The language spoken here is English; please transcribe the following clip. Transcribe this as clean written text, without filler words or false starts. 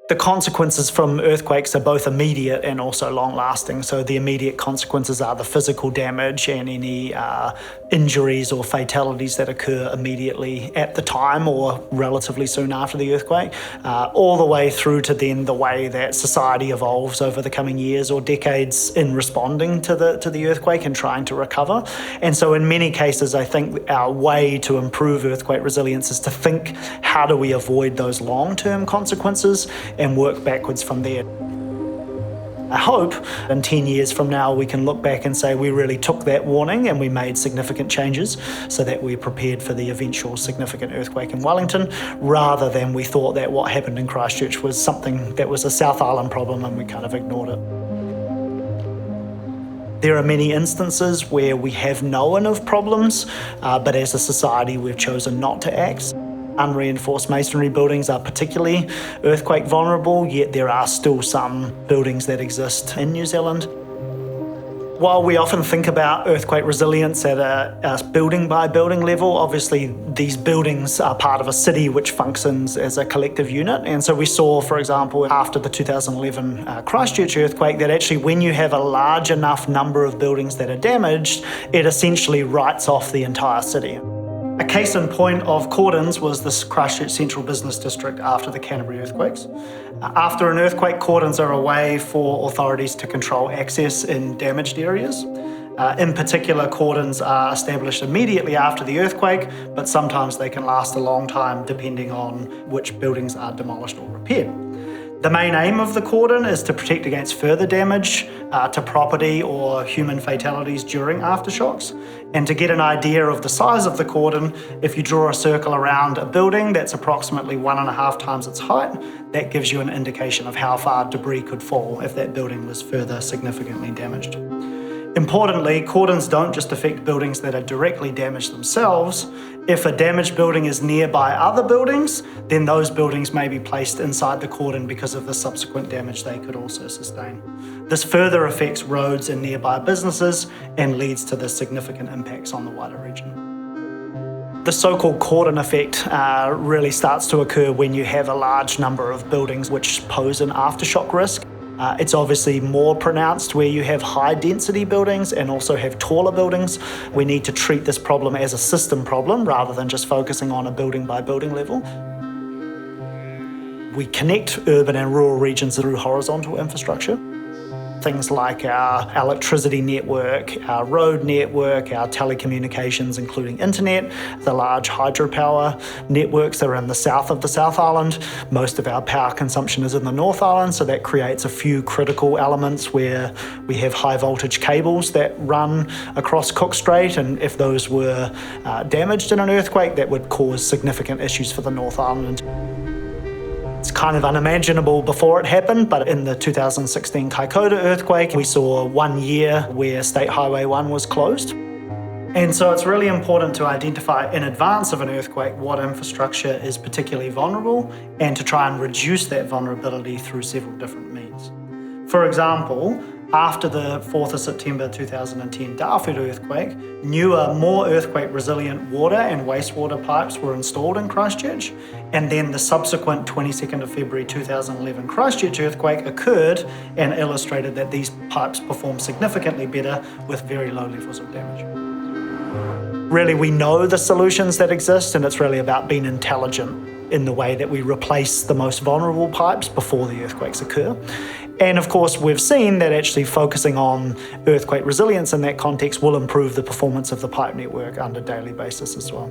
The consequences from earthquakes are both immediate and also long-lasting. So the immediate consequences are the physical damage and any injuries or fatalities that occur immediately at the time or relatively soon after the earthquake, all the way through to then the way that society evolves over the coming years or decades in responding to the earthquake and trying to recover. And so in many cases, I think our way to improve earthquake resilience is to think, how do we avoid those long-term consequences and work backwards from there. I hope in 10 years from now we can look back and say we really took that warning and we made significant changes so that we're prepared for the eventual significant earthquake in Wellington, rather than we thought that what happened in Christchurch was something that was a South Island problem and we kind of ignored it. There are many instances where we have known of problems, but as a society we've chosen not to act. Unreinforced masonry buildings are particularly earthquake vulnerable, yet there are still some buildings that exist in New Zealand. While we often think about earthquake resilience at a building by building level, obviously these buildings are part of a city which functions as a collective unit. And so we saw, for example, after the 2011 Christchurch earthquake, that actually when you have a large enough number of buildings that are damaged, it essentially writes off the entire city. A case in point of cordons was this Christchurch Central Business District after the Canterbury earthquakes. After an earthquake, cordons are a way for authorities to control access in damaged areas. In particular, cordons are established immediately after the earthquake, but sometimes they can last a long time depending on which buildings are demolished or repaired. The main aim of the cordon is to protect against further damage to property or human fatalities during aftershocks. And to get an idea of the size of the cordon, if you draw a circle around a building that's approximately 1.5 times its height, that gives you an indication of how far debris could fall if that building was further significantly damaged. Importantly, cordons don't just affect buildings that are directly damaged themselves. If a damaged building is nearby other buildings, then those buildings may be placed inside the cordon because of the subsequent damage they could also sustain. This further affects roads and nearby businesses and leads to the significant impacts on the wider region. The so-called cordon effect really starts to occur when you have a large number of buildings which pose an aftershock risk. It's obviously more pronounced where you have high density buildings and also have taller buildings. We need to treat this problem as a system problem rather than just focusing on a building by building level. We connect urban and rural regions through horizontal infrastructure. Things like our electricity network, our road network, our telecommunications, including internet, the large hydropower networks that are in the south of the South Island. Most of our power consumption is in the North Island, so that creates a few critical elements where we have high voltage cables that run across Cook Strait, and if those were damaged in an earthquake, that would cause significant issues for the North Island. It's kind of unimaginable before it happened, but in the 2016 Kaikoura earthquake, we saw 1 year where State Highway 1 was closed. And so it's really important to identify in advance of an earthquake what infrastructure is particularly vulnerable and to try and reduce that vulnerability through several different means. For example, after the 4th of September 2010 Darfur earthquake, newer, more earthquake-resilient water and wastewater pipes were installed in Christchurch, and then the subsequent 22nd of February 2011 Christchurch earthquake occurred and illustrated that these pipes perform significantly better with very low levels of damage. Really, we know the solutions that exist, and it's really about being intelligent in the way that we replace the most vulnerable pipes before the earthquakes occur. And of course, we've seen that actually focusing on earthquake resilience in that context will improve the performance of the pipe network on a daily basis as well.